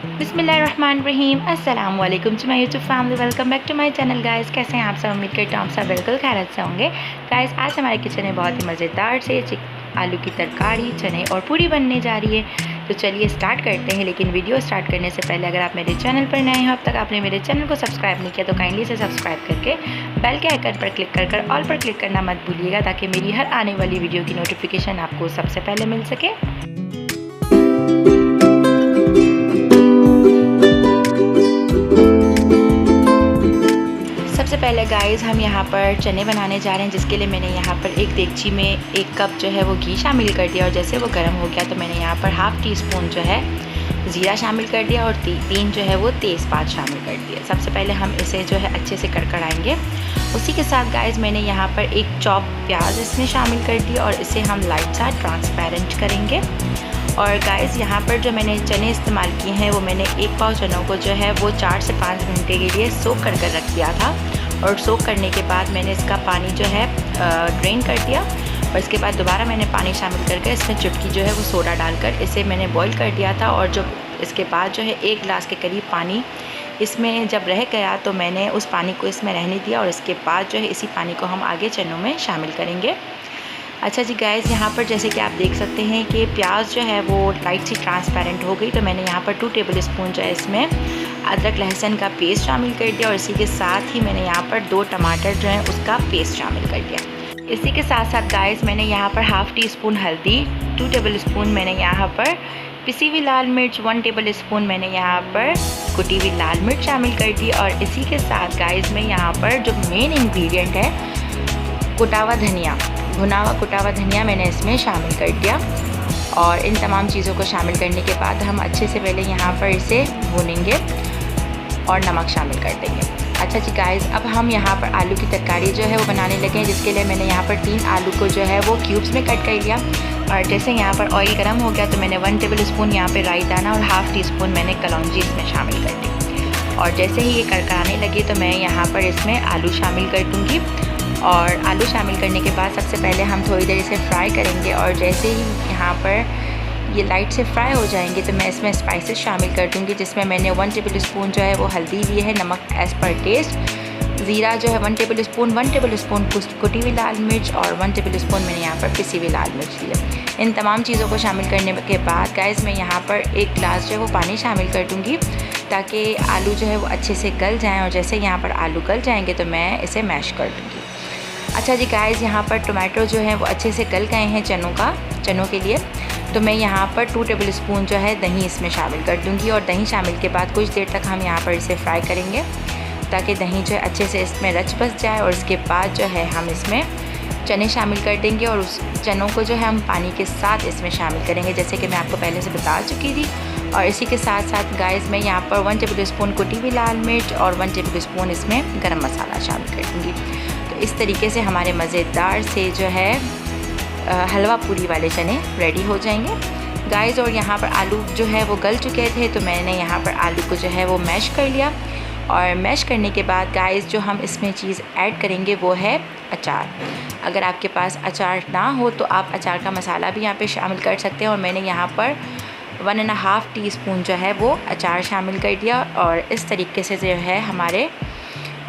बिस्मिल्लाहिर्रहमानिर्रहीम अस्सलाम वालेकुम to my YouTube family. Welcome back to my channel guys. कैसे हैं आप सब? उम्मीद करता हूँ आप सब बिल्कुल खैरियत से होंगे। गाइस आज हमारे किचन में बहुत ही मज़ेदार से आलू की तरकारी, चने और पूरी बनने जा रही है। तो चलिए स्टार्ट करते हैं। लेकिन वीडियो स्टार्ट करने से पहले अगर आप मेरे चैनल पर नए हो, अब तक आपने मेरे चैनल को सब्सक्राइब नहीं किया तो काइंडली से सब्सक्राइब करके बेल के आइकन पर क्लिक कर ऑल पर क्लिक करना मत भूलिएगा, ताकि मेरी हर आने वाली वीडियो की नोटिफिकेशन आपको सबसे पहले मिल सके। सबसे पहले गाइस हम यहाँ पर चने बनाने जा रहे हैं, जिसके लिए मैंने यहाँ पर एक देगची में 1 कप जो है वो घी शामिल कर दिया। और जैसे वो गर्म हो गया तो मैंने यहाँ पर हाफ़ टी स्पून जो है ज़ीरा शामिल कर दिया और 3 जो है वो तेज़पात शामिल कर दिया। सबसे पहले हम इसे जो है अच्छे से कड़कड़ाएंगे। उसी के साथ गाइस मैंने यहाँ पर एक चॉप प्याज इसमें शामिल कर दिया और इसे हम लाइट सा ट्रांसपेरेंट करेंगे। और गाइस यहाँ पर जो मैंने चने इस्तेमाल किए हैं वो मैंने 1 पाव चनों को जो है वो 4 से 5 घंटे के लिए सोक कर रख दिया था। और सोक करने के बाद मैंने इसका पानी जो है ड्रेन कर दिया। और इसके बाद दोबारा मैंने पानी शामिल करके इसमें चुटकी जो है वो सोडा डालकर इसे मैंने बॉईल कर दिया था। और जो इसके बाद जो है 1 गिलास के करीब पानी इसमें जब रह गया तो मैंने उस पानी को इसमें रहने दिया। और इसके बाद जो है इसी पानी को हम आगे चनों में शामिल करेंगे। अच्छा जी गाइस, यहाँ पर जैसे कि आप देख सकते हैं कि प्याज जो है वो लाइट सी ट्रांसपेरेंट हो गई। तो मैंने यहाँ पर 2 टेबल स्पून जो है इसमें अदरक लहसुन का पेस्ट शामिल कर दिया। और इसी के साथ ही मैंने यहाँ पर 2 टमाटर जो है उसका पेस्ट शामिल कर दिया। इसी के साथ साथ गाइस मैंने यहाँ पर हाफ़ टी स्पून हल्दी, 2 टेबल स्पून मैंने यहाँ पर पिसी हुई लाल मिर्च, 1 टेबल स्पून मैंने यहाँ पर कुटी हुई लाल मिर्च शामिल कर दी। और इसी के साथ गाइस मैं यहाँ पर जो मेन इंग्रेडिएंट है कुटा हुआ धनिया, भुना हुआ कुटा हुआ धनिया मैंने इसमें शामिल कर दिया। और इन तमाम चीज़ों को शामिल करने के बाद हम अच्छे से पहले यहाँ पर इसे भूनेंगे और नमक शामिल कर देंगे। अच्छा जी गाइस, अब हम यहाँ पर आलू की तरकारी जो है वो बनाने लगे हैं, जिसके लिए मैंने यहाँ पर 3 आलू को जो है वो क्यूब्स में कट कर लिया। और जैसे यहाँ पर ऑयल गर्म हो गया तो मैंने 1 टेबल स्पून यहाँ पर राई दाना और हाफ़ टी स्पून मैंने कलौंजी इसमें शामिल कर दी। और जैसे ही ये कड़कड़ाने लगी तो मैं यहाँ पर इसमें आलू शामिल कर दूँगी। और आलू शामिल करने के बाद सबसे पहले हम थोड़ी देर इसे फ्राई करेंगे। और जैसे ही यहाँ पर ये लाइट से फ्राई हो जाएंगे तो मैं इसमें स्पाइसेस शामिल कर दूँगी, जिसमें मैंने 1 टेबल स्पून जो है वो हल्दी ली है, नमक एज़ पर टेस्ट, ज़ीरा जो है 1 टेबल स्पून कुटी हुई लाल मिर्च और 1 टेबल स्पून मैंने यहाँ पर पिसी हुई लाल मिर्च ली है। इन तमाम चीज़ों को शामिल करने के बाद गाइस मैं यहाँ पर 1 गिलास जो है वो पानी शामिल कर दूँगी, ताकि आलू जो है वो अच्छे से गल जाएँ। और जैसे यहाँ पर आलू गल जाएंगे तो मैं इसे मैश कर दूँगी। अच्छा जी गाइस, यहाँ पर टोमेटो जो है वो अच्छे से गल गए हैं चनों के लिए। तो मैं यहाँ पर 2 टेबल स्पून जो है दही इसमें शामिल कर दूँगी। और दही शामिल के बाद कुछ देर तक हम यहाँ पर इसे फ्राई करेंगे, ताकि दही जो है अच्छे से इसमें रच बस जाए। और इसके बाद जो है हम इसमें चने शामिल कर देंगे और उस चनों को जो है हम पानी के साथ इसमें शामिल करेंगे, जैसे कि मैं आपको पहले से बता चुकी थी। और इसी के साथ साथ गाइस मैं यहाँ पर 1 टेबल स्पून कुटी हुई लाल मिर्च और 1 टेबल स्पून इसमें गरम मसाला शामिल कर दूँगी। तो इस तरीके से हमारे मज़ेदार से जो है हलवा पूरी वाले चने रेडी हो जाएंगे गाइस। और यहाँ पर आलू जो है वो गल चुके थे तो मैंने यहाँ पर आलू को जो है वो मैश कर लिया। और मैश करने के बाद गाइस जो हम इसमें चीज़ ऐड करेंगे वो है अचार। अगर आपके पास अचार ना हो तो आप अचार का मसाला भी यहाँ पे शामिल कर सकते हैं। और मैंने यहाँ पर 1.5 टी स्पून जो है वो अचार शामिल कर दिया। और इस तरीके से जो है हमारे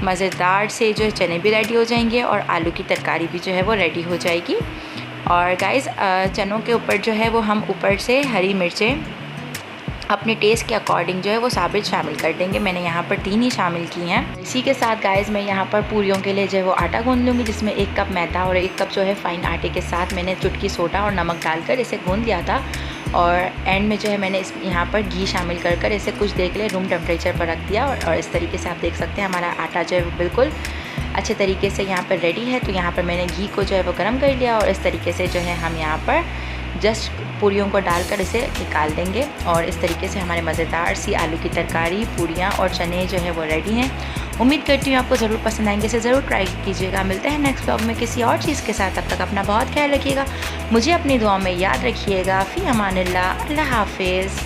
मज़ेदार से जो चने भी रेडी हो जाएंगे और आलू की तरकारी भी जो है वो रेडी हो जाएगी। और गाइस चनों के ऊपर जो है वो हम ऊपर से हरी मिर्चें अपने टेस्ट के अकॉर्डिंग जो है वो साबित शामिल कर देंगे। मैंने यहाँ पर 3 ही शामिल की हैं। इसी के साथ गाइस मैं यहाँ पर पूरियों के लिए जो है वो आटा गूंद लूँगी, जिसमें 1 कप मैदा और 1 कप जो है फ़ाइन आटे के साथ मैंने चुटकी सोडा और नमक डालकर इसे गूंद लिया था। और एंड में जो है मैंने यहाँ पर घी शामिल कर इसे कुछ देर के लिए रूम टेम्परेचर पर रख दिया। और इस तरीके से आप देख सकते हैं हमारा आटा जो है वो बिल्कुल अच्छे तरीके से यहाँ पर रेडी है। तो यहाँ पर मैंने घी को जो है वो गर्म कर लिया और इस तरीके से जो है हम यहाँ पर जस्ट पूरियों को डालकर इसे निकाल देंगे। और इस तरीके से हमारे मज़ेदार सी आलू की तरकारी, पूरियाँ और चने जो है वो रेडी हैं। उम्मीद करती हूँ आपको ज़रूर पसंद आएंगे, इसे ज़रूर ट्राई कीजिएगा। मिलते हैं नेक्स्ट व्लॉग में किसी और चीज़ के साथ। तब तक अपना बहुत ख्याल रखिएगा, मुझे अपनी दुआ में याद रखिएगा। फ़ी अमानिल्लाह, अल्लाह हाफिज़।